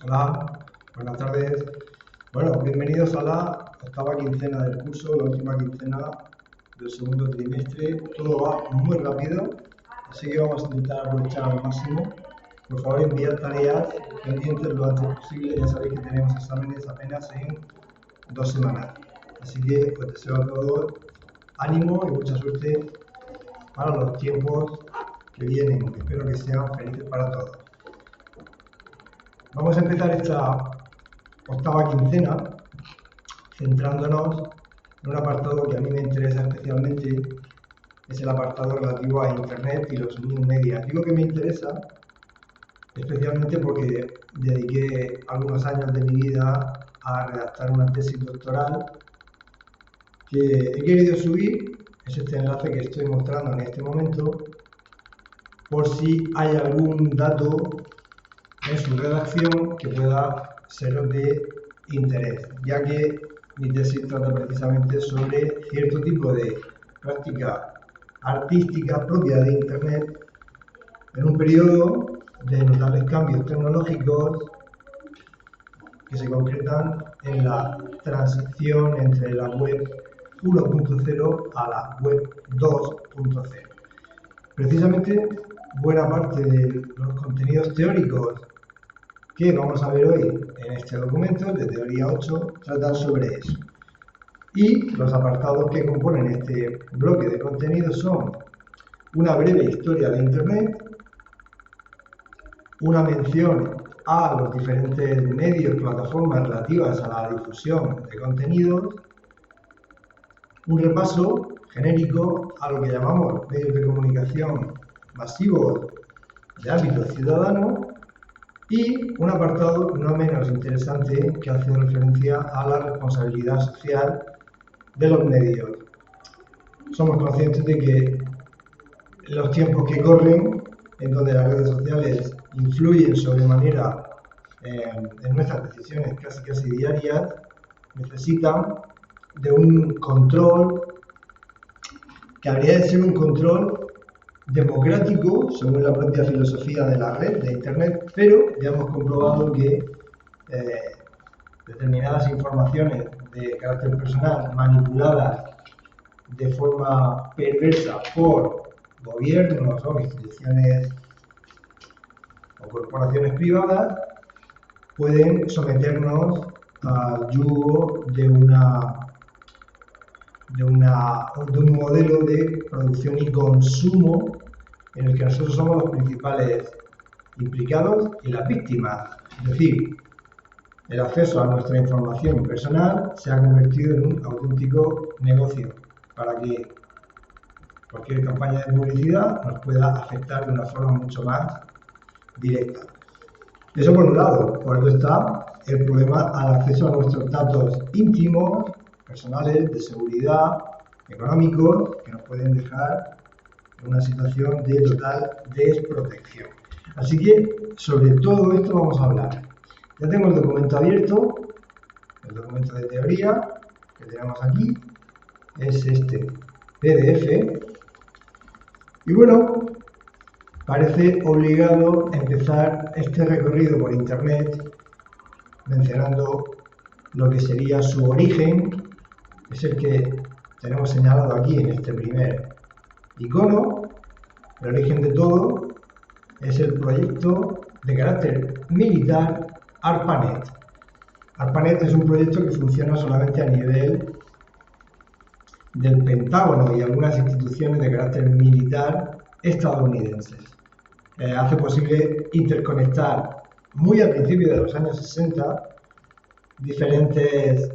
Hola, buenas tardes. Bueno, bienvenidos a la octava quincena del curso, la última quincena del segundo trimestre. Todo va muy rápido, así que vamos a intentar aprovechar al máximo. Por favor, enviad tareas pendientes lo antes posible. Ya sabéis que tenemos exámenes apenas en 2 semanas. Así que os deseo a todos ánimo y mucha suerte para los tiempos que vienen. Espero que sean felices para todos. Vamos a empezar esta octava quincena centrándonos en un apartado que a mí me interesa especialmente, es el apartado relativo a Internet y los new media. Digo que me interesa especialmente porque dediqué algunos años de mi vida a redactar una tesis doctoral que he querido subir. Es este enlace que estoy mostrando en este momento, por si hay algún dato en su redacción que pueda ser de interés, ya que mi tesis trata precisamente sobre cierto tipo de práctica artística propia de Internet en un periodo de notables cambios tecnológicos que se concretan en la transición entre la web 1.0 a la web 2.0. Precisamente buena parte de los contenidos teóricos que vamos a ver hoy en este documento de teoría 8 tratan sobre eso. Y los apartados que componen este bloque de contenidos son una breve historia de Internet, una mención a los diferentes medios, plataformas relativas a la difusión de contenidos, un repaso genérico a lo que llamamos medios de comunicación masivos de ámbito ciudadano y un apartado no menos interesante que hace referencia a la responsabilidad social de los medios. Somos conscientes de que los tiempos que corren, en donde las redes sociales influyen sobremanera en nuestras decisiones casi diarias, necesitan de un control que habría de ser un control democrático, según la propia filosofía de la red, de Internet, pero ya hemos comprobado que determinadas informaciones de carácter personal manipuladas de forma perversa por gobiernos o instituciones o corporaciones privadas pueden someternos al yugo de un modelo de producción y consumo en el que nosotros somos los principales implicados y las víctimas. Es decir, el acceso a nuestra información personal se ha convertido en un auténtico negocio para que cualquier campaña de publicidad nos pueda afectar de una forma mucho más directa. Eso por un lado. Por otro está el problema al acceso a nuestros datos íntimos, personales, de seguridad, económicos, que nos pueden dejar en una situación de total desprotección. Así que sobre todo esto vamos a hablar. Ya tengo el documento abierto, el documento de teoría que tenemos aquí, es este PDF. Y bueno, parece obligado empezar este recorrido por Internet mencionando lo que sería su origen, es el que tenemos señalado aquí en este primer icono. El origen de todo es el proyecto de carácter militar ARPANET. ARPANET es un proyecto que funciona solamente a nivel del Pentágono y algunas instituciones de carácter militar estadounidenses. Hace posible interconectar muy al principio de los años 60 diferentes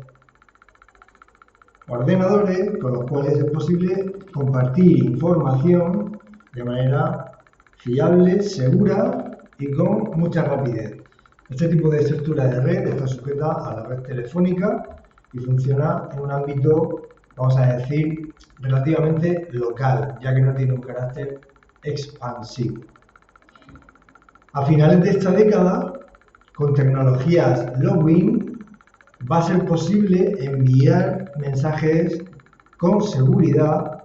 ordenadores con los cuales es posible compartir información de manera fiable, segura y con mucha rapidez. Este tipo de estructura de red está sujeta a la red telefónica y funciona en un ámbito, vamos a decir, relativamente local, ya que no tiene un carácter expansivo. A finales de esta década, con tecnologías login, va a ser posible enviar mensajes con seguridad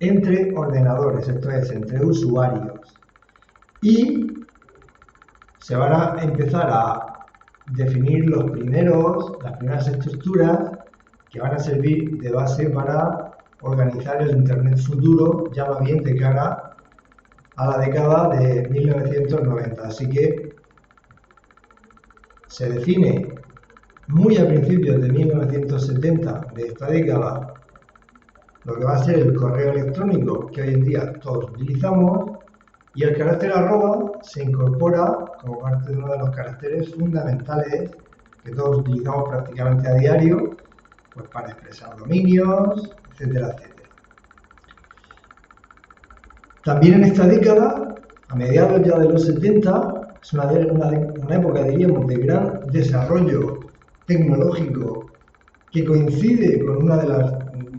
entre ordenadores, esto es, entre usuarios. Y se van a empezar a definir las primeras estructuras que van a servir de base para organizar el Internet futuro, ya más bien de cara a la década de 1990. Así que se define muy a principios de 1970 de esta década lo que va a ser el correo electrónico que hoy en día todos utilizamos, y el carácter arroba se incorpora como parte de uno de los caracteres fundamentales que todos utilizamos prácticamente a diario, pues para expresar dominios, etcétera, etcétera. También en esta década, a mediados ya de los 70, es una época, diríamos, de gran desarrollo tecnológico que coincide con una de las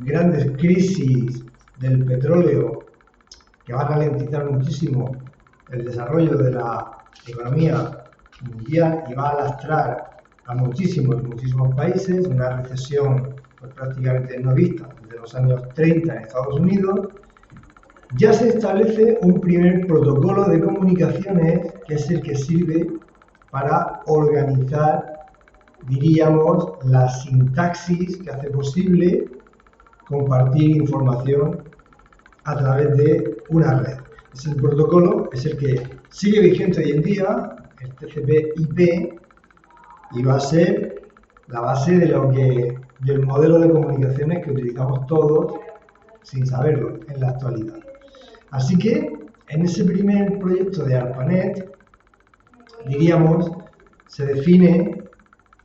grandes crisis del petróleo que va a ralentizar muchísimo el desarrollo de la economía mundial y va a lastrar a muchísimos países, una recesión pues, prácticamente no vista desde los años 30 en Estados Unidos. Ya se establece un primer protocolo de comunicaciones que es el que sirve para organizar, diríamos, la sintaxis que hace posible compartir información a través de una red. Ese protocolo es el que sigue vigente hoy en día, el TCP/IP, y va a ser la base del modelo de comunicaciones que utilizamos todos sin saberlo en la actualidad. Así que en ese primer proyecto de ARPANET, diríamos, se define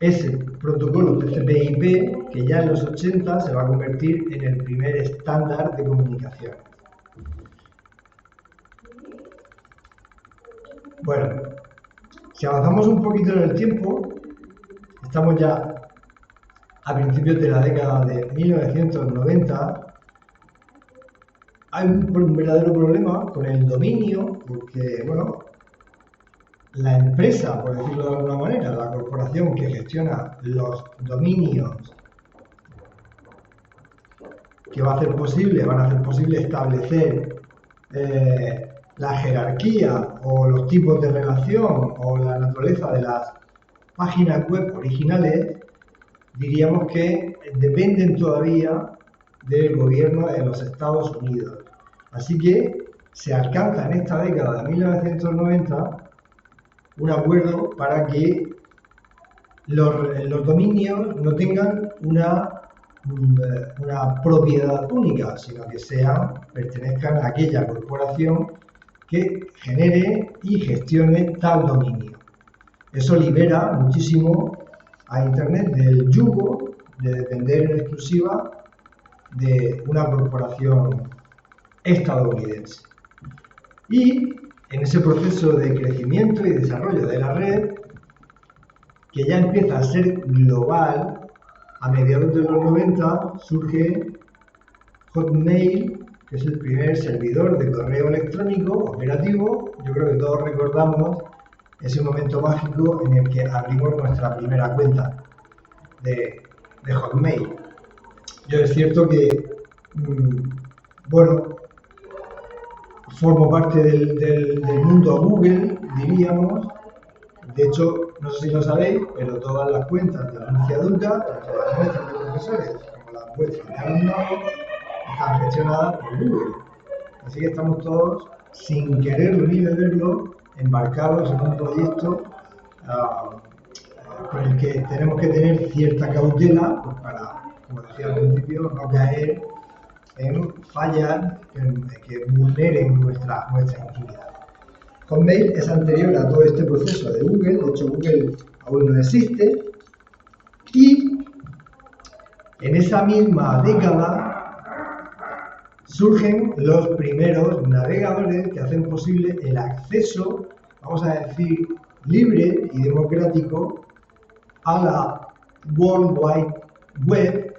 ese protocolo TCP/IP que ya en los 80 se va a convertir en el primer estándar de comunicación. Bueno, si avanzamos un poquito en el tiempo, estamos ya a principios de la década de 1990. Hay un verdadero problema con el dominio, porque, bueno, la empresa, por decirlo de alguna manera, la corporación que gestiona los dominios que van a hacer posible establecer la jerarquía o los tipos de relación o la naturaleza de las páginas web originales, diríamos que dependen todavía del gobierno de los Estados Unidos. Así que se alcanza en esta década de 1990 un acuerdo para que los dominios no tengan una propiedad única, sino que pertenezcan a aquella corporación que genere y gestione tal dominio. Eso libera muchísimo a Internet del yugo de depender en exclusiva de una corporación estadounidense. Y en ese proceso de crecimiento y desarrollo de la red, que ya empieza a ser global, a mediados de los 90 surge Hotmail, que es el primer servidor de correo electrónico operativo. Yo creo que todos recordamos ese momento mágico en el que abrimos nuestra primera cuenta de Hotmail. Yo es cierto que, bueno, formo parte del mundo Google, diríamos. De hecho, no sé si lo sabéis, pero todas las cuentas de anuncia adulta, tanto las nuestras de profesores como las vuestras de alumnado, están gestionadas por Google. Así que estamos todos, sin quererlo ni beberlo, embarcados en un proyecto con el que tenemos que tener cierta cautela pues para, como decía al principio, no caer en fallas que vulneren nuestra intimidad. Hotmail es anterior a todo este proceso de Google, de hecho Google aún no existe, y en esa misma década surgen los primeros navegadores que hacen posible el acceso, vamos a decir, libre y democrático a la World Wide Web,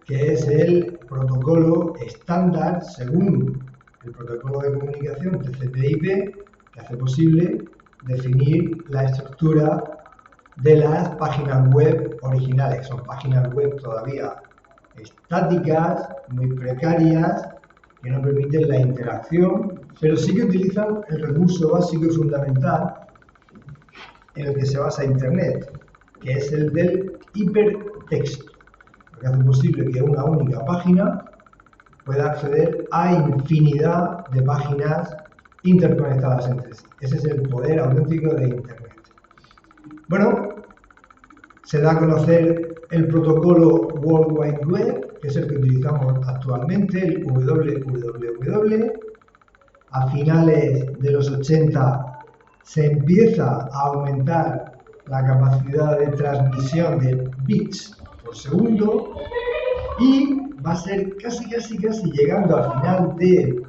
que es el protocolo estándar según el protocolo de comunicación TCP/IP, que hace posible definir la estructura de las páginas web originales. Son páginas web todavía estáticas, muy precarias, que no permiten la interacción, pero sí que utilizan el recurso básico y fundamental en el que se basa Internet, que es el del hipertexto, lo que hace posible que una única página pueda acceder a infinidad de páginas interconectadas entre sí. Ese es el poder auténtico de Internet. Bueno, se da a conocer el protocolo World Wide Web, que es el que utilizamos actualmente, el WWW. A finales de los 80 se empieza a aumentar la capacidad de transmisión de bits por segundo y va a ser casi llegando al final del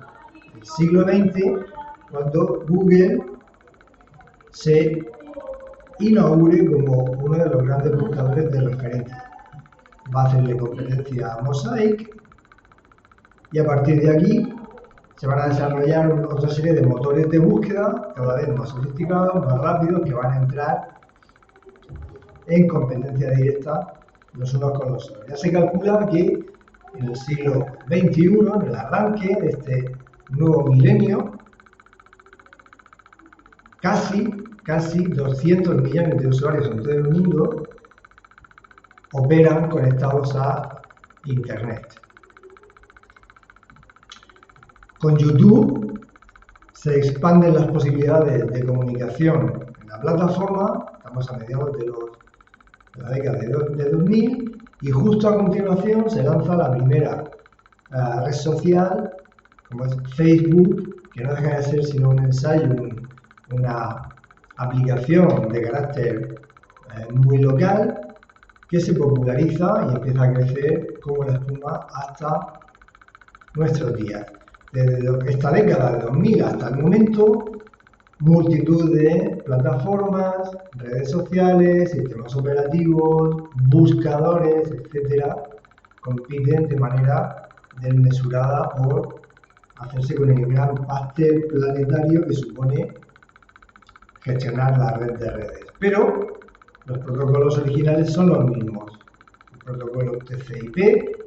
siglo XX cuando Google se inaugure como uno de los grandes buscadores de referencia. Va a hacerle competencia a Mosaic y a partir de aquí se van a desarrollar otra serie de motores de búsqueda cada vez más sofisticados, más rápidos, que van a entrar en competencia directa los unos con los otros. Ya se calcula que en el siglo XXI, en el arranque de este nuevo milenio, casi 200 millones de usuarios en todo el mundo operan conectados a Internet. Con YouTube se expanden las posibilidades de comunicación en la plataforma, estamos a mediados de la década de 2000, y justo a continuación se lanza la primera red social, como es Facebook, que no deja de ser sino un ensayo, una aplicación de carácter muy local, que se populariza y empieza a crecer como la espuma hasta nuestros días. Desde esta década de 2000 hasta el momento, multitud de plataformas, redes sociales, sistemas operativos, buscadores, etcétera, compiten de manera desmesurada por hacerse con el gran pastel planetario que supone gestionar la red de redes. Pero los protocolos originales son los mismos. El protocolo TCP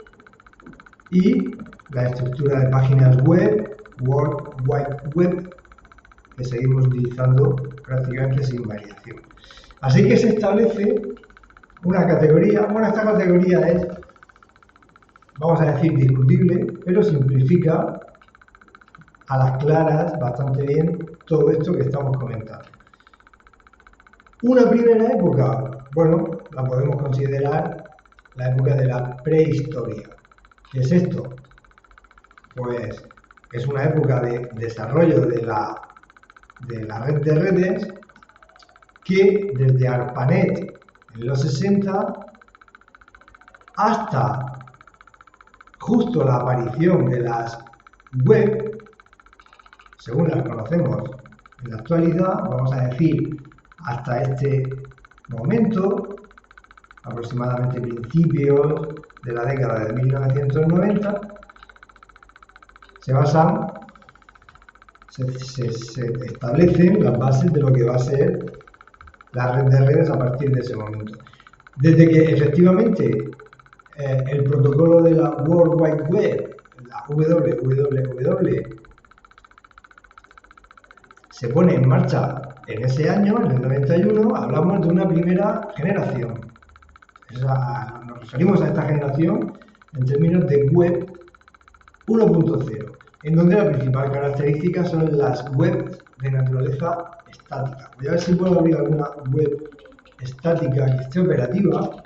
y la estructura de páginas web, World Wide Web, que seguimos utilizando prácticamente sin variación. Así que se establece una categoría, bueno, esta categoría es, vamos a decir, discutible, pero simplifica a las claras bastante bien todo esto que estamos comentando. Una primera época, bueno, la podemos considerar la época de la prehistoria. ¿Qué es esto? Pues es una época de desarrollo de la red de redes que desde ARPANET en los 60 hasta justo la aparición de las web, según las conocemos en la actualidad, vamos a decir hasta este momento, aproximadamente principios de la década de 1990, se establecen las bases de lo que va a ser la red de redes a partir de ese momento. Desde que efectivamente el protocolo de la World Wide Web, la WWW, se pone en marcha en ese año, en el 91, hablamos de una primera generación. Nos referimos a esta generación en términos de web 1.0, en donde la principal característica son las webs de naturaleza estática. Voy a ver si puedo abrir alguna web estática que esté operativa,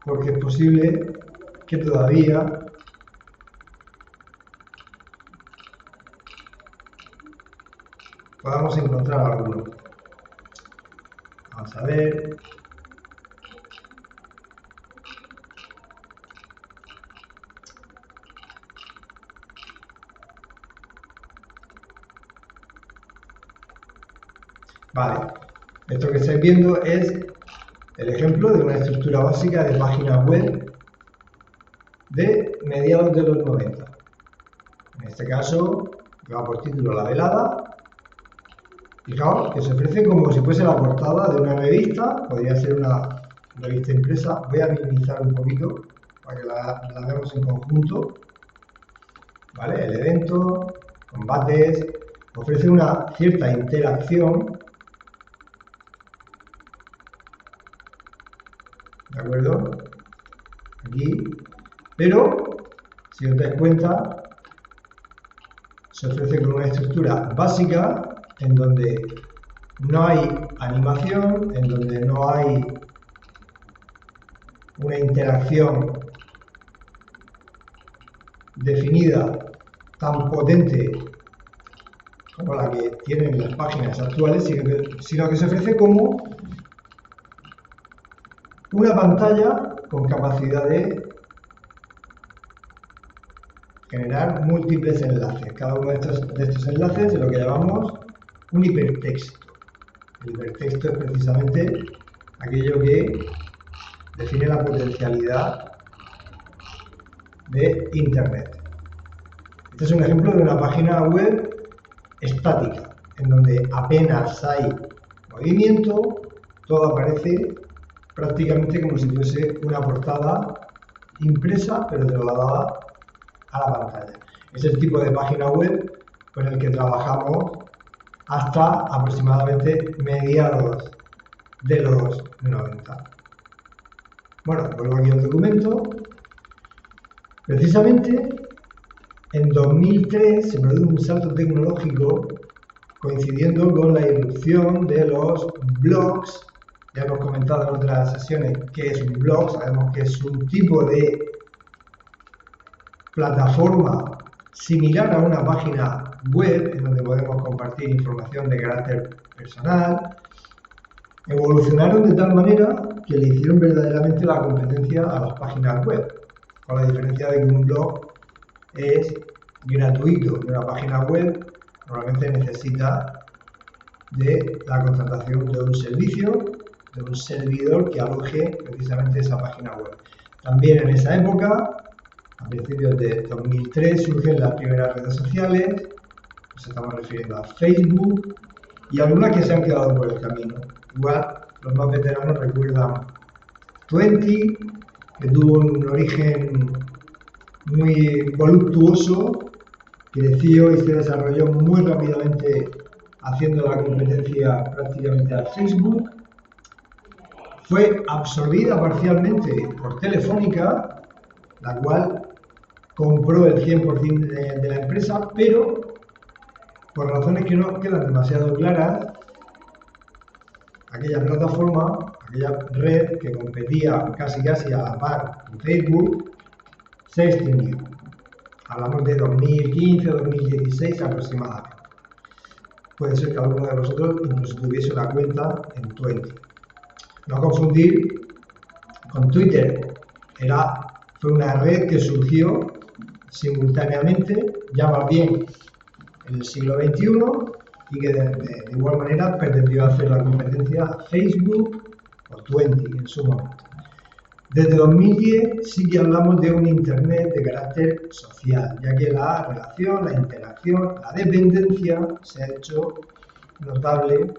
porque es posible que todavía podamos encontrar alguno. Vamos a ver. Vale, esto que estáis viendo es el ejemplo de una estructura básica de página web de mediados de los 90. En este caso, lleva por título La Velada. Fijaos que se ofrece como si fuese la portada de una revista, podría ser una revista impresa. Voy a minimizar un poquito para que la veamos en conjunto. ¿Vale? El evento, combates, ofrece una cierta interacción, ¿de acuerdo? Aquí, pero si os dais cuenta, se ofrece con una estructura básica en donde no hay animación, en donde no hay una interacción definida tan potente como la que tienen las páginas actuales, sino que se ofrece como una pantalla con capacidad de generar múltiples enlaces. Cada uno de estos enlaces es lo que llamamos un hipertexto. El hipertexto es precisamente aquello que define la potencialidad de Internet. Este es un ejemplo de una página web estática, en donde apenas hay movimiento, todo aparece prácticamente como si fuese una portada impresa, pero trasladada a la pantalla. Es el tipo de página web con el que trabajamos hasta aproximadamente mediados de los 90. Bueno, vuelvo aquí al documento. Precisamente en 2003 se produjo un salto tecnológico coincidiendo con la irrupción de los blogs. Ya hemos comentado en otras sesiones qué es un blog. Sabemos que es un tipo de plataforma similar a una página web en donde podemos compartir información de carácter personal. Evolucionaron de tal manera que le hicieron verdaderamente la competencia a las páginas web, con la diferencia de que un blog es gratuito y una página web normalmente necesita de la contratación de un servicio, de un servidor que aloje precisamente esa página web. También en esa época, a principios de 2003, surgen las primeras redes sociales, nos estamos refiriendo a Facebook y algunas que se han quedado por el camino. Igual los más veteranos recuerdan Twenty, que tuvo un origen muy voluptuoso, creció y se desarrolló muy rápidamente haciendo la competencia prácticamente a Facebook. Fue absorbida parcialmente por Telefónica, la cual compró el 100% de la empresa, pero por razones que no quedan demasiado claras, aquella plataforma, aquella red que competía casi a la par con Facebook, se extinguió. Hablamos de 2015-2016 aproximadamente. Puede ser que alguno de vosotros incluso tuviese una cuenta en Twenty. No confundir con Twitter. Fue una red que surgió simultáneamente, ya más bien en el siglo XXI, y que de igual manera pretendió hacer la competencia a Facebook o Twenty en su momento. Desde 2010 sí que hablamos de un Internet de carácter social, ya que la relación, la interacción, la dependencia se ha hecho notable,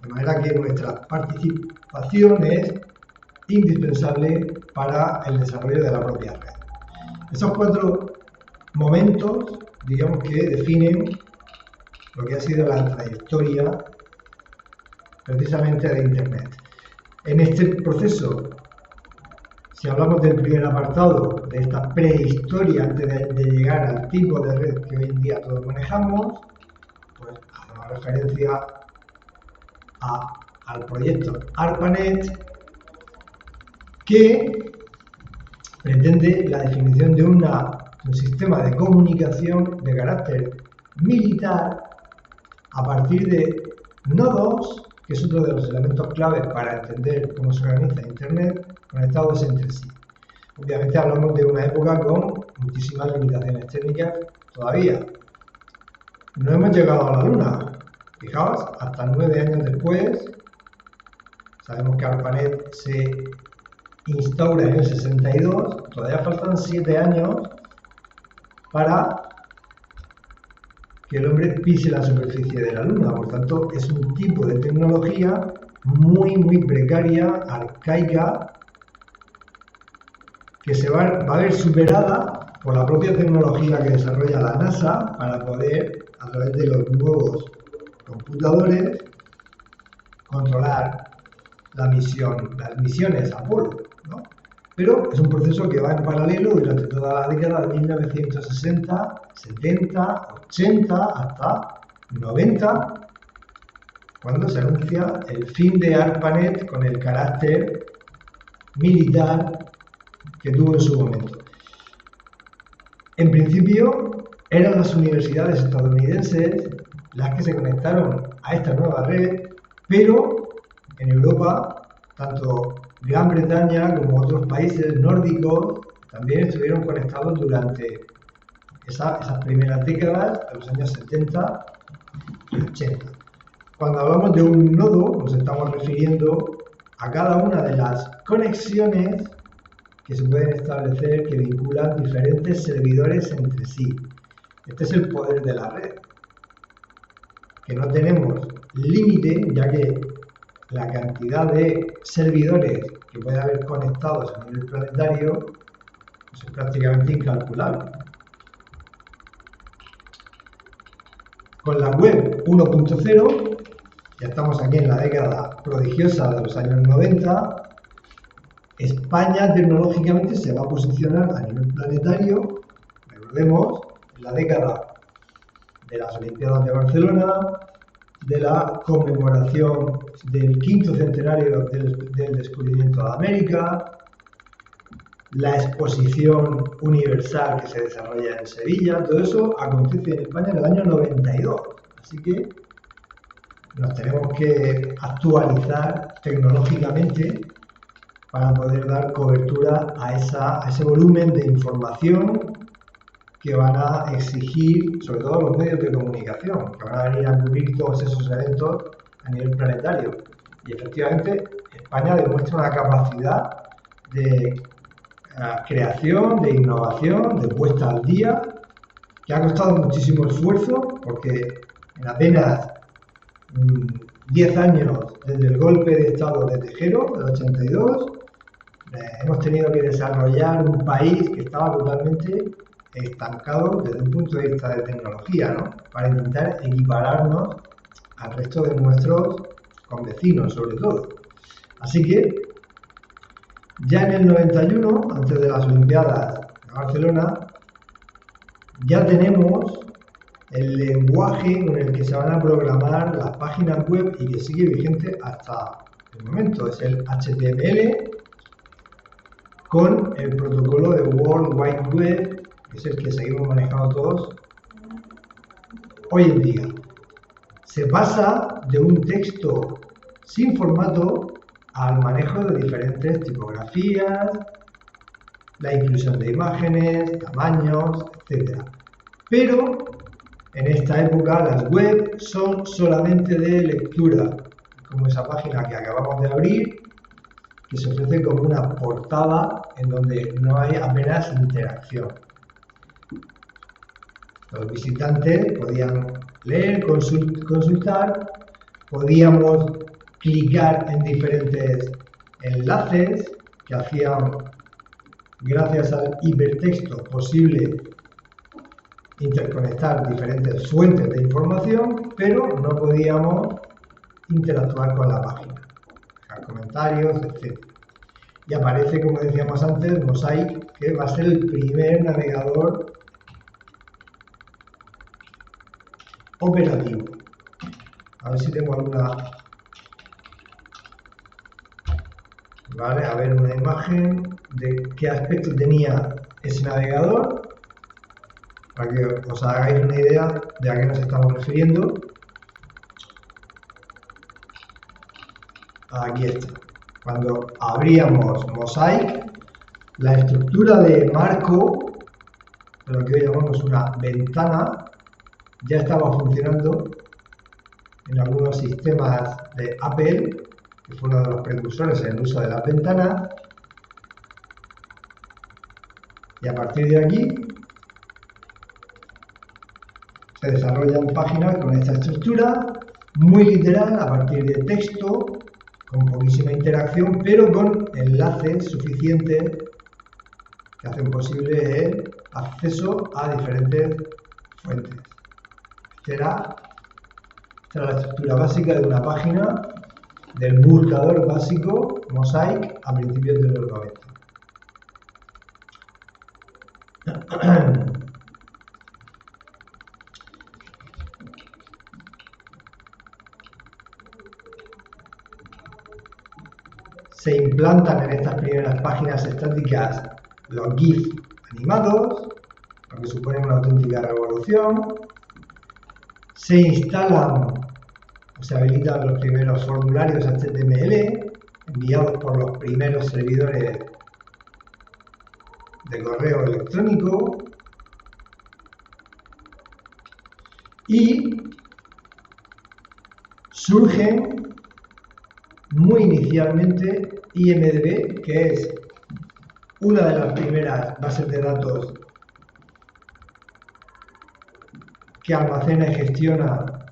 de manera que nuestra participación es indispensable para el desarrollo de la propia red. Esos 4 momentos, digamos que definen lo que ha sido la trayectoria precisamente de Internet. En este proceso, si hablamos del primer apartado, de esta prehistoria antes de llegar al tipo de red que hoy en día todos manejamos, pues hacemos referencia al proyecto ARPANET, que pretende la definición de un sistema de comunicación de carácter militar a partir de nodos, que es otro de los elementos claves para entender cómo se organiza Internet, conectados entre sí. Obviamente hablamos de una época con muchísimas limitaciones técnicas todavía. No hemos llegado a la Luna. Fijaos, hasta 9 años después, sabemos que ARPANET se instaura en el 62, todavía faltan 7 años para que el hombre pise la superficie de la Luna. Por tanto, es un tipo de tecnología muy precaria, arcaica, que se va a ver superada por la propia tecnología que desarrolla la NASA para poder a través de los nuevos computadores, controlar las misiones Apolo, ¿no? Pero es un proceso que va en paralelo durante toda la década de 1960, 70, 80 hasta 90, cuando se anuncia el fin de ARPANET con el carácter militar que tuvo en su momento. En principio, eran las universidades estadounidenses las que se conectaron a esta nueva red, pero en Europa, tanto Gran Bretaña como otros países nórdicos también estuvieron conectados durante esas primeras décadas, de los años 70 y 80. Cuando hablamos de un nodo, nos estamos refiriendo a cada una de las conexiones que se pueden establecer que vinculan diferentes servidores entre sí. Este es el poder de la red, que no tenemos límite, ya que la cantidad de servidores que puede haber conectados a nivel planetario pues es prácticamente incalculable. Con la web 1.0, ya estamos aquí en la década prodigiosa de los años 90, España tecnológicamente se va a posicionar a nivel planetario, recordemos, en la década de las Olimpiadas de Barcelona, de la conmemoración del 5º centenario del descubrimiento de América, la exposición universal que se desarrolla en Sevilla, todo eso acontece en España en el año 92. Así que nos tenemos que actualizar tecnológicamente para poder dar cobertura a ese volumen de información que van a exigir, sobre todo los medios de comunicación, que van a venir a cubrir todos esos eventos a nivel planetario. Y efectivamente, España demuestra una capacidad de creación, de innovación, de puesta al día, que ha costado muchísimo esfuerzo, porque en apenas 10 años desde el golpe de Estado de Tejero, del 82, hemos tenido que desarrollar un país que estaba totalmente estancado desde un punto de vista de tecnología, ¿no? Para intentar equipararnos al resto de nuestros convecinos, sobre todo. Así que, ya en el 91, antes de las Olimpiadas de Barcelona, ya tenemos el lenguaje con el que se van a programar las páginas web y que sigue vigente hasta el momento. Es el HTML con el protocolo de World Wide Web, que es el que seguimos manejando todos hoy en día. Se pasa de un texto sin formato al manejo de diferentes tipografías, la inclusión de imágenes, tamaños, etc. Pero en esta época las webs son solamente de lectura, como esa página que acabamos de abrir, que se ofrece como una portada en donde no hay apenas interacción. Los visitantes podían leer, consultar, podíamos clicar en diferentes enlaces que hacían, gracias al hipertexto, posible interconectar diferentes fuentes de información, pero no podíamos interactuar con la página, dejar comentarios, etc. Y aparece, como decíamos antes, Mosaic, que va a ser el primer navegador operativo. A ver si tengo alguna... Vale, a ver una imagen de qué aspecto tenía ese navegador, para que os hagáis una idea de a qué nos estamos refiriendo. Aquí está. Cuando abríamos Mosaic, la estructura de marco, de lo que hoy llamamos una ventana, ya estaba funcionando en algunos sistemas de Apple, que fue uno de los precursores en el uso de las ventanas. Y a partir de aquí se desarrollan páginas con esta estructura, muy literal, a partir de texto, con poquísima interacción, pero con enlaces suficientes que hacen posible el acceso a diferentes fuentes. Esta era la estructura básica de una página del buscador básico Mosaic a principios de los 90. Se implantan en estas primeras páginas estáticas los GIF animados, lo que supone una auténtica revolución. Se instalan o se habilitan los primeros formularios HTML enviados por los primeros servidores de correo electrónico y surgen muy inicialmente IMDb, que es una de las primeras bases de datos que almacena y gestiona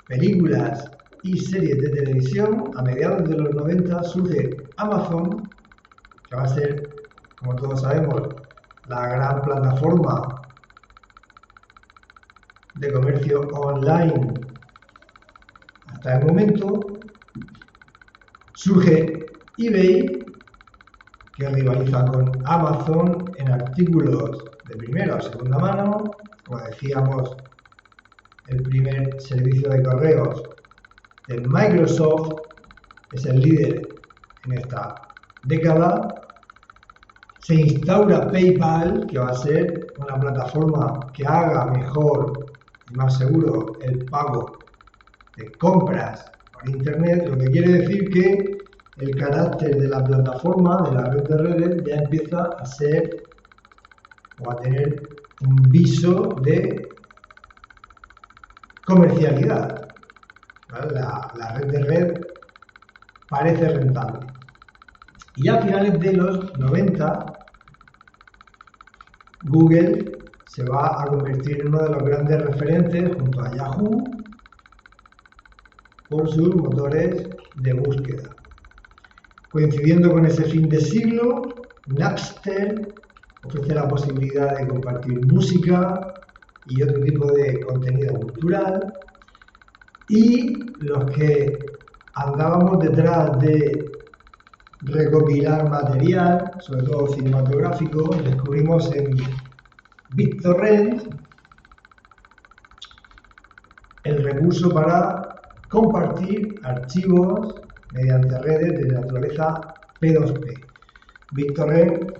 películas y series de televisión. A mediados de los 90 surge Amazon, que va a ser, como todos sabemos, la gran plataforma de comercio online hasta el momento. Surge eBay, que rivaliza con Amazon en artículos de primera o segunda mano. Como decíamos, el primer servicio de correos de Microsoft es el líder en esta década. Se instaura PayPal, que va a ser una plataforma que haga mejor y más seguro el pago de compras por Internet, lo que quiere decir que el carácter de la plataforma, de la red de redes, ya empieza a ser o a tener un viso de comercialidad. ¿Vale? La red de red parece rentable. Y a finales de los 90, Google se va a convertir en uno de los grandes referentes junto a Yahoo por sus motores de búsqueda. Coincidiendo con ese fin de siglo, Napster ofrece la posibilidad de compartir música y otro tipo de contenido cultural, y los que andábamos detrás de recopilar material, sobre todo cinematográfico, descubrimos en BitTorrent el recurso para compartir archivos mediante redes de naturaleza P2P. BitTorrent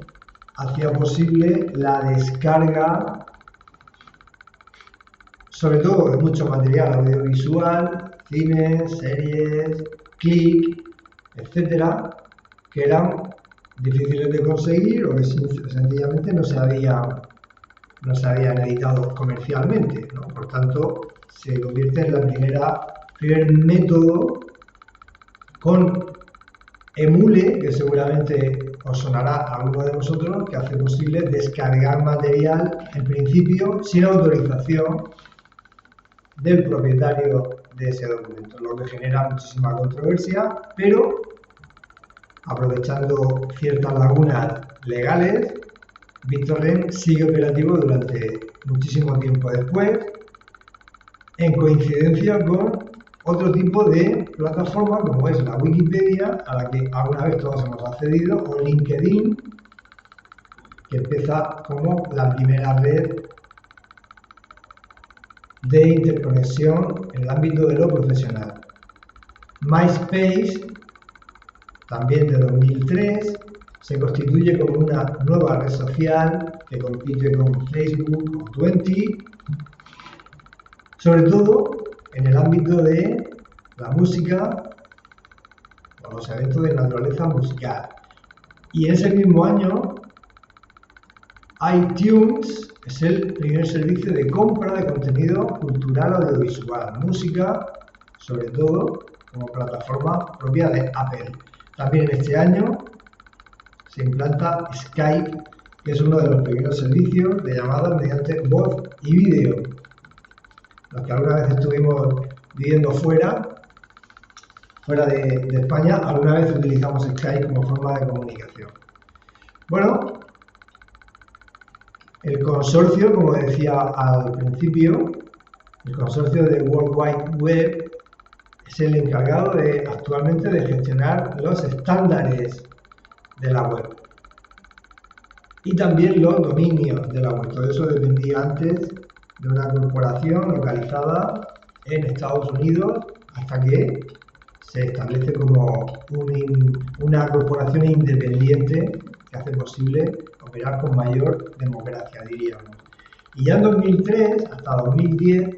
hacía posible la descarga, sobre todo de mucho material audiovisual, cines, series, click, etcétera, que eran difíciles de conseguir o que sencillamente no se habían editado comercialmente, ¿no? Por tanto, se convierte en el primer método con Emule, que seguramente os sonará a alguno de vosotros, que hace posible descargar material, en principio, sin autorización del propietario de ese documento, lo que genera muchísima controversia, pero aprovechando ciertas lagunas legales, BitTorrent sigue operativo durante muchísimo tiempo después, en coincidencia con otro tipo de plataforma como es la Wikipedia, a la que alguna vez todos hemos accedido, o LinkedIn, que empieza como la primera red de interconexión en el ámbito de lo profesional. MySpace, también de 2003, se constituye como una nueva red social que compite con Facebook o Twenty, sobre todo en el ámbito de la música o los eventos de naturaleza musical. Y en ese mismo año, iTunes es el primer servicio de compra de contenido cultural audiovisual, música, sobre todo como plataforma propia de Apple. También en este año se implanta Skype, que es uno de los primeros servicios de llamadas mediante voz y vídeo. Los que alguna vez estuvimos viviendo fuera de España, alguna vez utilizamos Skype como forma de comunicación. Bueno, el consorcio, como decía al principio, El consorcio de World Wide Web es el encargado actualmente de gestionar los estándares de la web y también los dominios de la web. Todo eso dependía antes de una corporación localizada en Estados Unidos hasta que se establece como una corporación independiente que hace posible operar con mayor democracia, diríamos. Y ya en 2003 hasta 2010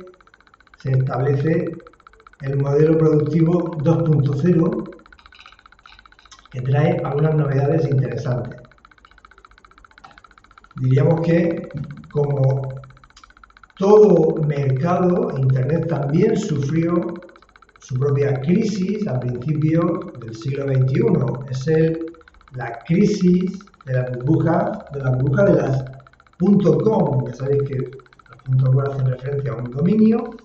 se establece el modelo productivo 2.0, que trae algunas novedades interesantes. Diríamos que, como todo mercado, Internet también sufrió su propia crisis a principios del siglo XXI. Es la crisis de la burbuja de las .com. Ya sabéis que las .com hacen referencia a un dominio.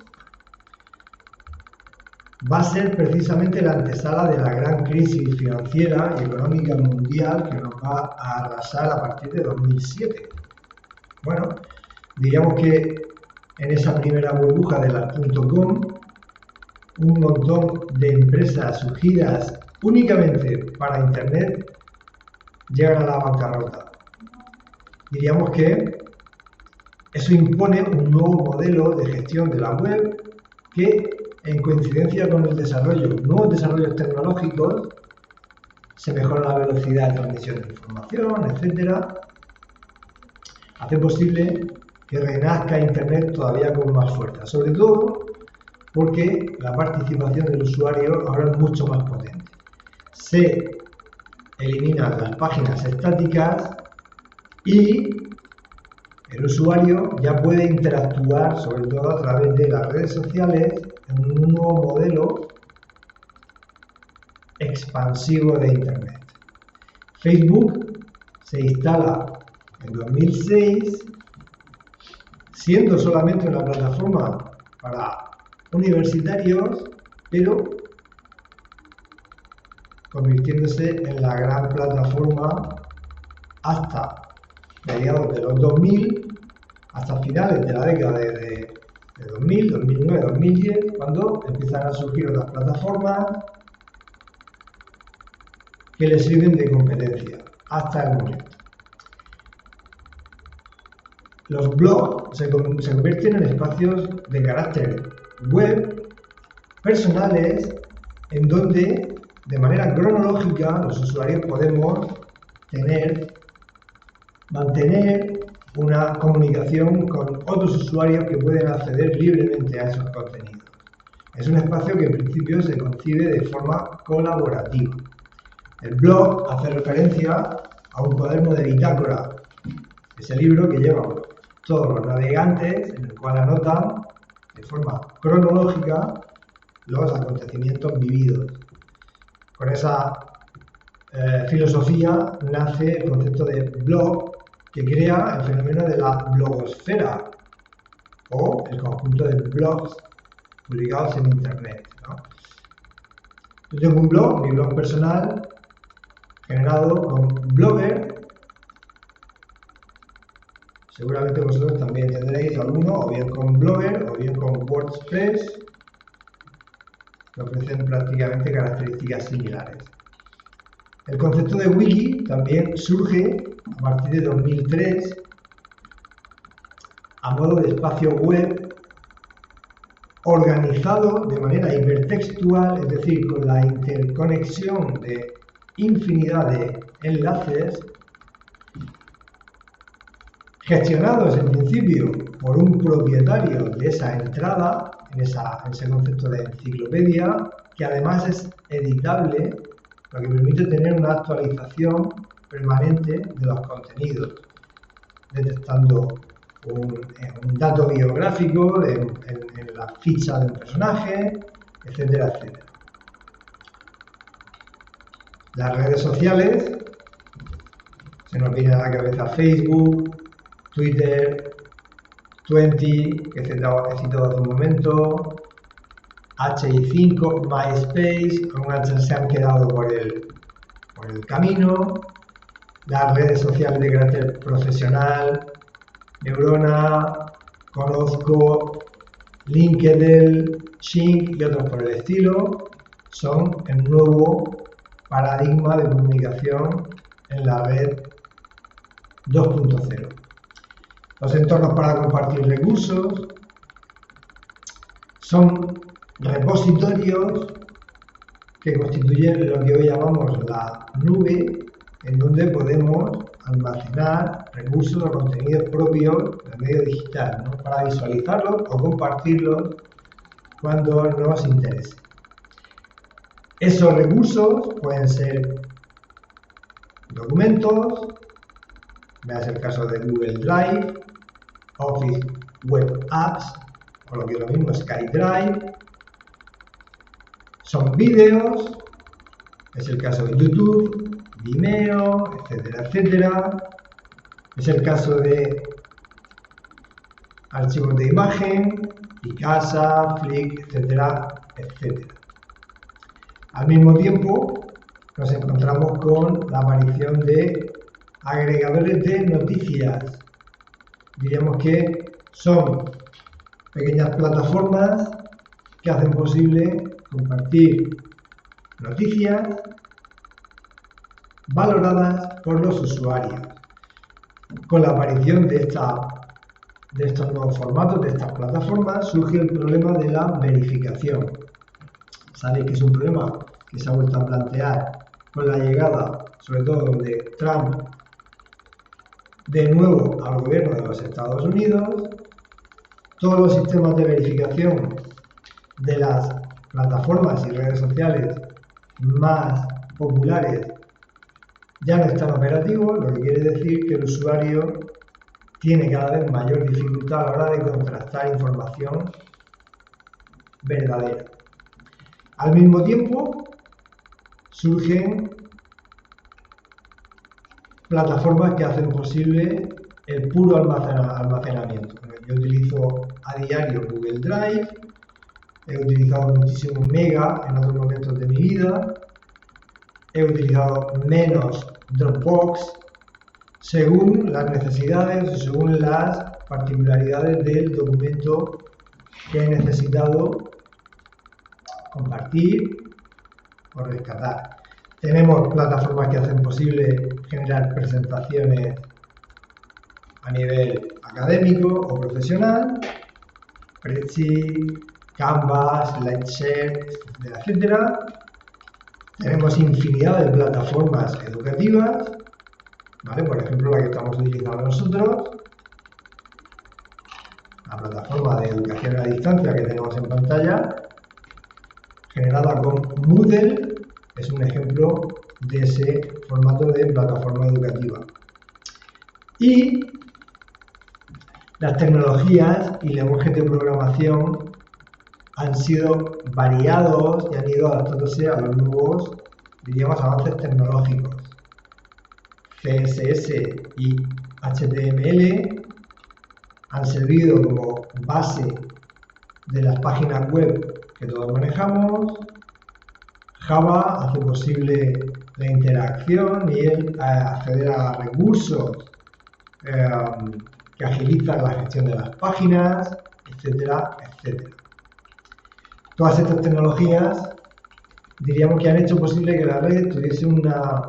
Va a ser precisamente la antesala de la gran crisis financiera y económica mundial que nos va a arrasar a partir de 2007. Bueno, diríamos que en esa primera burbuja de las .com, un montón de empresas surgidas únicamente para Internet llegan a la bancarrota. Diríamos que eso impone un nuevo modelo de gestión de la web que, en coincidencia con el desarrollo, nuevos desarrollos tecnológicos, se mejora la velocidad de transmisión de información, etc., hace posible que renazca Internet todavía con más fuerza, sobre todo porque la participación del usuario ahora es mucho más potente. Se eliminan las páginas estáticas y el usuario ya puede interactuar, sobre todo a través de las redes sociales, en un nuevo modelo expansivo de Internet. Facebook se instala en 2006, siendo solamente una plataforma para universitarios, pero convirtiéndose en la gran plataforma hasta mediados de los 2000, hasta finales de la década de 2000, 2009, 2010, cuando empiezan a surgir otras plataformas que le sirven de competencia hasta el momento. Los blogs se convierten en espacios de carácter web personales en donde de manera cronológica los usuarios podemos mantener una comunicación con otros usuarios que pueden acceder libremente a esos contenidos. Es un espacio que en principio se concibe de forma colaborativa. El blog hace referencia a un cuaderno de bitácora, ese libro que llevan todos los navegantes, en el cual anotan de forma cronológica los acontecimientos vividos. Con esa filosofía nace el concepto de blog, que crea el fenómeno de la blogosfera o el conjunto de blogs publicados en Internet, ¿no? Yo tengo un blog, mi blog personal, generado con Blogger. Seguramente vosotros también tendréis alguno, o bien con Blogger o bien con WordPress, que ofrecen prácticamente características similares. El concepto de wiki también surge a partir de 2003 a modo de espacio web organizado de manera hipertextual, es decir, con la interconexión de infinidad de enlaces gestionados en principio por un propietario de esa entrada, en ese concepto de enciclopedia, que además es editable, lo que permite tener una actualización permanente de los contenidos, detectando un dato biográfico en la ficha del personaje, etcétera, etcétera. Las redes sociales, se nos viene a la cabeza Facebook, Twitter, Twenty, que he citado hace un momento, HI5, MySpace, algunas se han quedado por el camino, las redes sociales de carácter profesional, Neurona, Conozco, LinkedIn, Xing y otros por el estilo son el nuevo paradigma de comunicación en la red 2.0. Los entornos para compartir recursos son repositorios que constituyen lo que hoy llamamos la nube, en donde podemos almacenar recursos o contenidos propios del medio digital, ¿no? Para visualizarlos o compartirlos cuando nos interese. Esos recursos pueden ser documentos, veas el caso de Google Drive, Office Web Apps, o lo que es lo mismo, SkyDrive. Son vídeos, es el caso de YouTube, Vimeo, etcétera, etcétera. Es el caso de archivos de imagen, Picasa, Flick, etcétera, etcétera. Al mismo tiempo, nos encontramos con la aparición de agregadores de noticias. Diríamos que son pequeñas plataformas que hacen posible compartir noticias valoradas por los usuarios. Con la aparición de estos nuevos formatos, de estas plataformas, surge el problema de la verificación. Sabéis que es un problema que se ha vuelto a plantear con la llegada, sobre todo de Trump, de nuevo al gobierno de los Estados Unidos. Todos los sistemas de verificación de las plataformas y redes sociales más populares ya no están operativos, lo que quiere decir que el usuario tiene cada vez mayor dificultad a la hora de contrastar información verdadera. Al mismo tiempo, surgen plataformas que hacen posible el puro almacenamiento. Yo utilizo a diario Google Drive, he utilizado muchísimo Mega en otros momentos de mi vida, he utilizado menos Dropbox según las necesidades o según las particularidades del documento que he necesitado compartir o rescatar. Tenemos plataformas que hacen posible generar presentaciones a nivel académico o profesional, Prezi, Canva, SlideShare, etcétera. Tenemos infinidad de plataformas educativas, ¿vale? Por ejemplo, la que estamos utilizando nosotros, la plataforma de educación a distancia que tenemos en pantalla, generada con Moodle, es un ejemplo de ese formato de plataforma educativa. Y las tecnologías y lenguajes de programación han sido variados y han ido adaptándose a los nuevos, diríamos, avances tecnológicos. CSS y HTML han servido como base de las páginas web que todos manejamos. Java hace posible la interacción y el acceder a recursos que agilizan la gestión de las páginas, etcétera, etcétera. Todas estas tecnologías diríamos que han hecho posible que la red tuviese una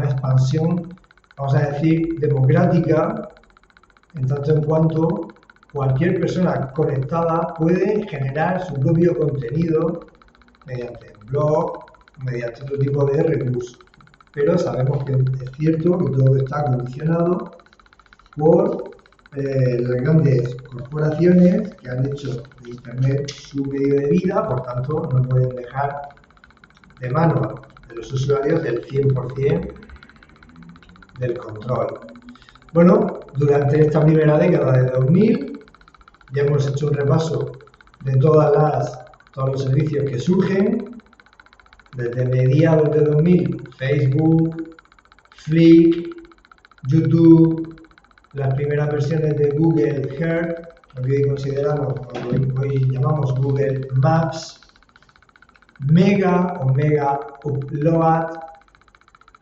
expansión, vamos a decir, democrática, en tanto en cuanto cualquier persona conectada puede generar su propio contenido mediante un blog, mediante otro tipo de recursos. Pero sabemos que es cierto que todo está condicionado por las grandes corporaciones que han hecho de Internet su medio de vida, por tanto no pueden dejar de mano de los usuarios el 100% del control. Bueno, durante esta primera década de 2000 ya hemos hecho un repaso de todos los servicios que surgen. Desde mediados de 2000, Facebook, Flick, YouTube, las primeras versiones de Google Earth, lo que hoy consideramos, o hoy llamamos Google Maps, Mega o Mega Upload,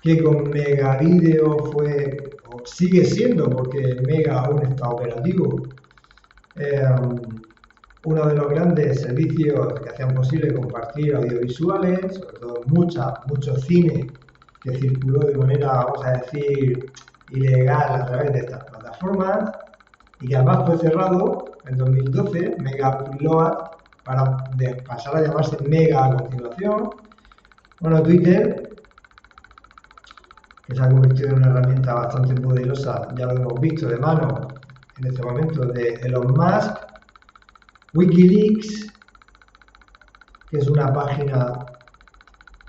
que con Mega Video fue, o sigue siendo, porque Mega aún está operativo, uno de los grandes servicios que hacían posible compartir audiovisuales, sobre todo mucho cine que circuló de manera, vamos a decir, ilegal a través de estas plataformas, y que además fue cerrado en 2012, Mega Upload, para pasar a llamarse Mega a continuación. Bueno, Twitter, que se ha convertido en una herramienta bastante poderosa, ya lo hemos visto de mano en este momento de Elon Musk. Wikileaks, que es una página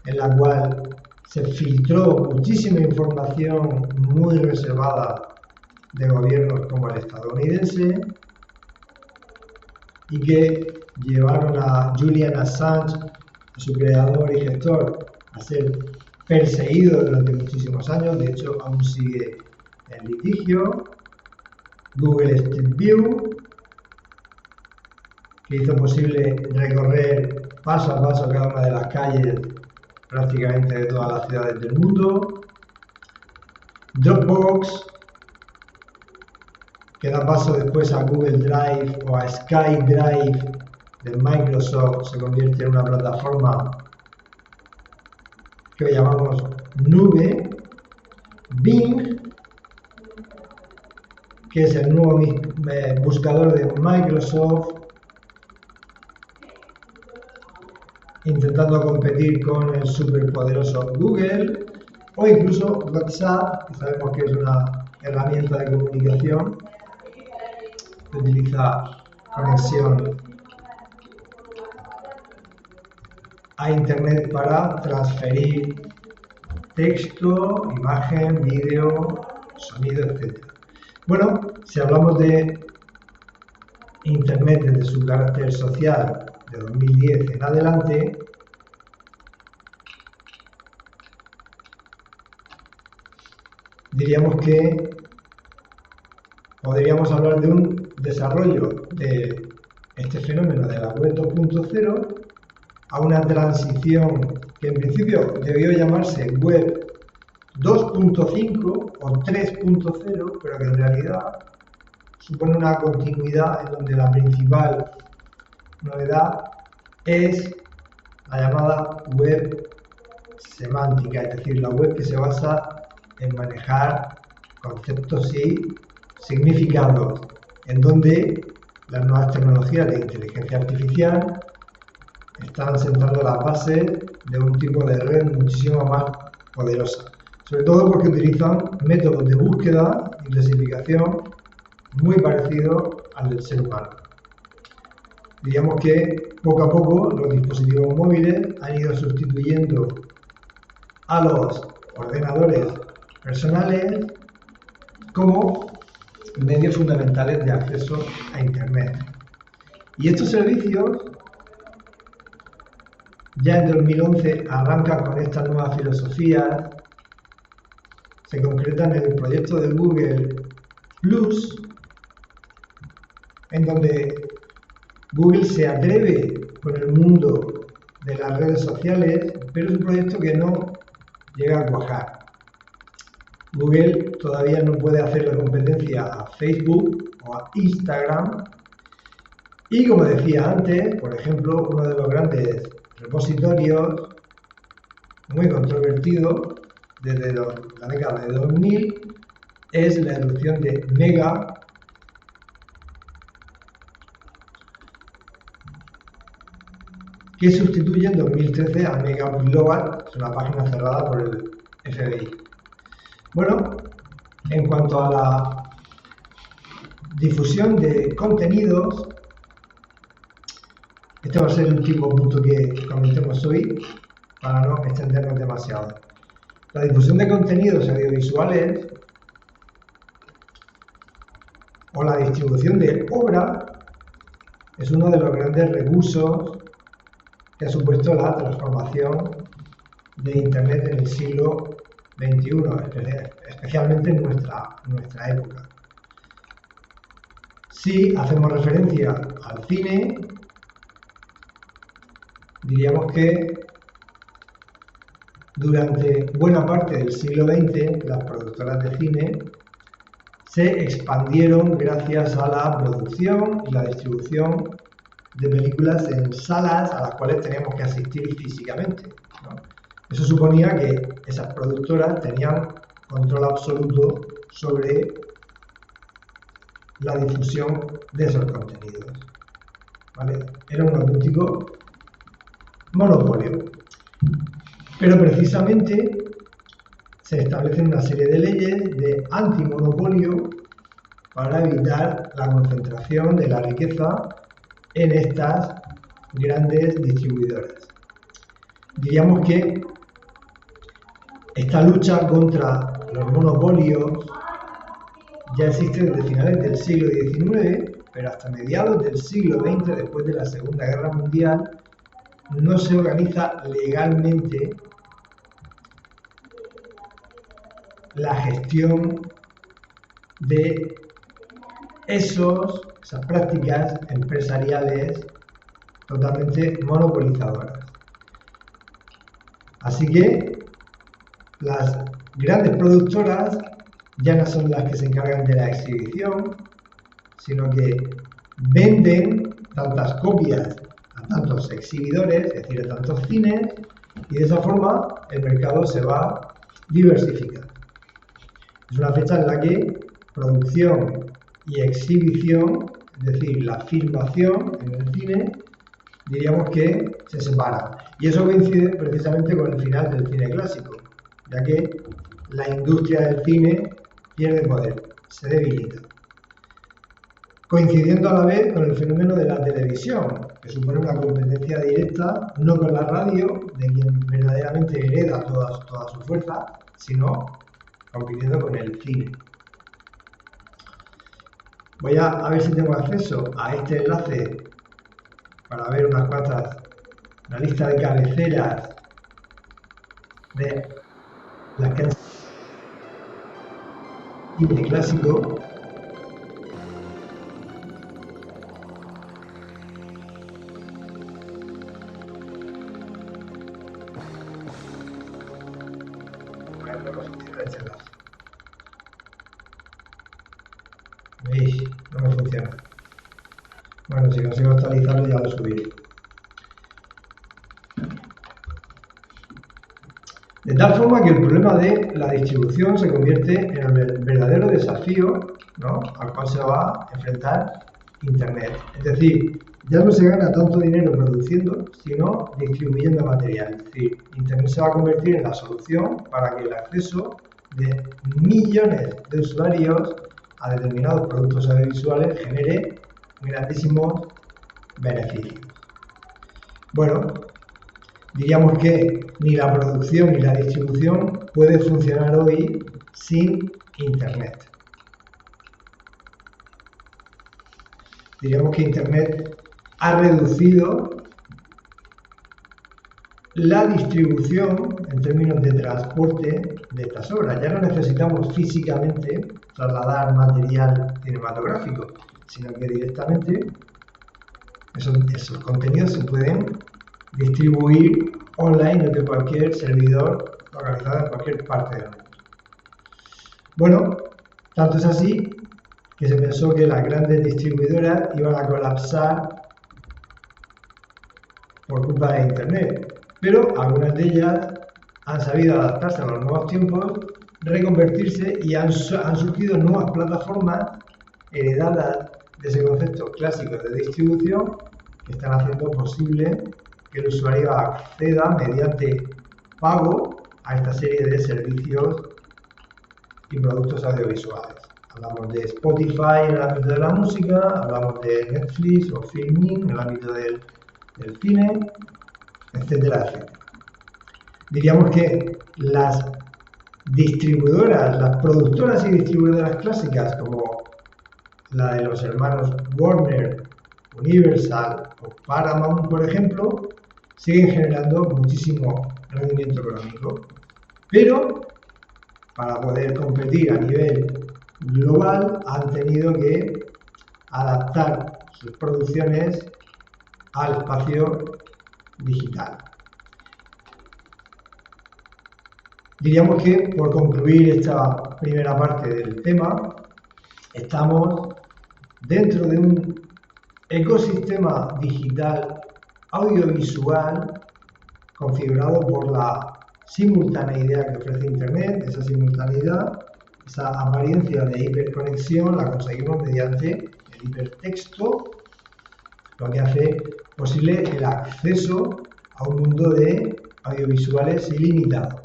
en la cual se filtró muchísima información muy reservada de gobiernos como el estadounidense y que llevaron a Julian Assange, su creador y gestor, a ser perseguido durante muchísimos años. De hecho, aún sigue en litigio. Google Street View, que hizo posible recorrer paso a paso cada una de las calles prácticamente de todas las ciudades del mundo. Dropbox, que da paso después a Google Drive o a SkyDrive de Microsoft, se convierte en una plataforma que llamamos nube. Bing, que es el nuevo buscador de Microsoft, intentando competir con el superpoderoso Google, o incluso WhatsApp, que sabemos que es una herramienta de comunicación que utiliza conexión a Internet para transferir texto, imagen, vídeo, sonido, etc. Bueno, si hablamos de Internet desde su carácter social de 2010 en adelante, diríamos que podríamos hablar de un desarrollo de este fenómeno de la web 2.0 a una transición que en principio debió llamarse web 2.5 o 3.0, pero que en realidad supone una continuidad en donde la principal novedad es la llamada web semántica, es decir, la web que se basa en manejar conceptos y significados, en donde las nuevas tecnologías de inteligencia artificial están sentando las bases de un tipo de red muchísimo más poderosa, sobre todo porque utilizan métodos de búsqueda y clasificación muy parecidos al del ser humano. Diríamos que poco a poco los dispositivos móviles han ido sustituyendo a los ordenadores personales como medios fundamentales de acceso a Internet. Y estos servicios ya en 2011 arrancan con estas nuevas filosofías, se concretan en el proyecto de Google Plus, en donde Google se atreve con el mundo de las redes sociales, pero es un proyecto que no llega a cuajar. Google todavía no puede hacer la competencia a Facebook o a Instagram. Y como decía antes, por ejemplo, uno de los grandes repositorios muy controvertido desde la década de 2000 es la erupción de Mega, que sustituye en 2013 a Mega Upload, es una página cerrada por el FBI. Bueno, en cuanto a la difusión de contenidos, este va a ser el último punto que comentemos hoy para no extendernos demasiado. La difusión de contenidos audiovisuales o la distribución de obra es uno de los grandes recursos que ha supuesto la transformación de Internet en el siglo XXI, especialmente en nuestra época. Si hacemos referencia al cine, diríamos que durante buena parte del siglo XX las productoras de cine se expandieron gracias a la producción y la distribución de películas en salas a las cuales teníamos que asistir físicamente, ¿no? Eso suponía que esas productoras tenían control absoluto sobre la difusión de esos contenidos, ¿vale? Era un auténtico monopolio. Pero precisamente se establecen una serie de leyes de antimonopolio para evitar la concentración de la riqueza en estas grandes distribuidoras. Diríamos que esta lucha contra los monopolios ya existe desde finales del siglo XIX, pero hasta mediados del siglo XX, después de la Segunda Guerra Mundial, no se organiza legalmente la gestión de esas prácticas empresariales totalmente monopolizadoras. Así que las grandes productoras ya no son las que se encargan de la exhibición, sino que venden tantas copias a tantos exhibidores, es decir, a tantos cines, y de esa forma el mercado se va diversificando. Es una fecha en la que producción y exhibición, es decir, la filmación en el cine, diríamos que se separan. Y eso coincide precisamente con el final del cine clásico, ya que la industria del cine pierde poder, se debilita. Coincidiendo a la vez con el fenómeno de la televisión, que supone una competencia directa no con la radio, de quien verdaderamente hereda toda su fuerza, sino compitiendo con el cine. Voy a ver si tengo acceso a este enlace para ver una lista de cabeceras de las que han sido cine clásico. ¿Veis? No me funciona. Bueno, si consigo actualizarlo ya lo subiré. De tal forma que el problema de la distribución se convierte en el verdadero desafío, ¿no?, al cual se va a enfrentar Internet. Es decir, ya no se gana tanto dinero produciendo, sino distribuyendo material. Es decir, Internet se va a convertir en la solución para que el acceso de millones de usuarios a determinados productos audiovisuales genere grandísimos beneficios. Bueno, diríamos que ni la producción ni la distribución puede funcionar hoy sin Internet. Diríamos que Internet ha reducido la distribución en términos de transporte de estas obras. Ya no necesitamos físicamente trasladar material cinematográfico, sino que directamente esos contenidos se pueden distribuir online desde cualquier servidor localizado en cualquier parte del mundo. Bueno, tanto es así que se pensó que las grandes distribuidoras iban a colapsar por culpa de Internet, pero algunas de ellas han sabido adaptarse a los nuevos tiempos, reconvertirse, y han surgido nuevas plataformas heredadas de ese concepto clásico de distribución, que están haciendo posible que el usuario acceda mediante pago a esta serie de servicios y productos audiovisuales. Hablamos de Spotify en el ámbito de la música, hablamos de Netflix o Filmin en el ámbito del cine, etcétera, etcétera. Diríamos que las distribuidoras, las productoras y distribuidoras clásicas, como la de los hermanos Warner, Universal o Paramount, por ejemplo, siguen generando muchísimo rendimiento económico, pero para poder competir a nivel global han tenido que adaptar sus producciones al espacio digital. Diríamos que, por concluir esta primera parte del tema, estamos dentro de un ecosistema digital audiovisual configurado por la simultaneidad que ofrece Internet. Esa simultaneidad, esa apariencia de hiperconexión la conseguimos mediante el hipertexto, lo que hace posible el acceso a un mundo de audiovisuales ilimitado.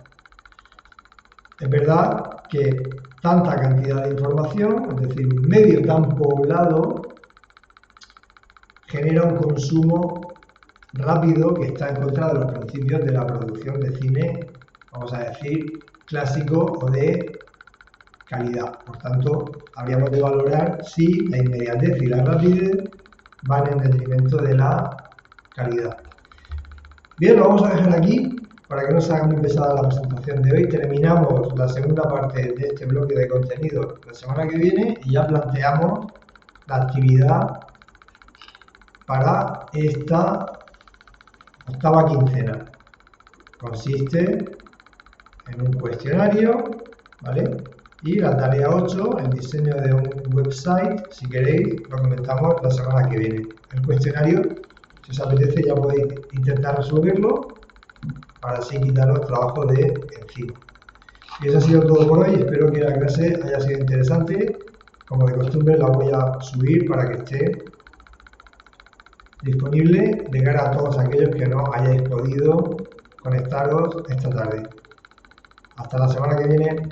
Es verdad que tanta cantidad de información, es decir, un medio tan poblado, genera un consumo rápido que está en contra de los principios de la producción de cine, vamos a decir, clásico o de calidad. Por tanto, habríamos de valorar si la inmediatez y la rapidez van en detrimento de la calidad. Bien, lo vamos a dejar aquí para que no se haga muy pesada la presentación de hoy. Terminamos la segunda parte de este bloque de contenido la semana que viene y ya planteamos la actividad para esta octava quincena. Consiste en un cuestionario, ¿vale? Y la tarea 8, el diseño de un website. Si queréis, lo comentamos la semana que viene. El cuestionario, si os apetece, ya podéis intentar resolverlo para así quitaros trabajo de encima. Y eso ha sido todo por hoy. Espero que la clase haya sido interesante. Como de costumbre, la voy a subir para que esté disponible de cara a todos aquellos que no hayáis podido conectaros esta tarde. Hasta la semana que viene.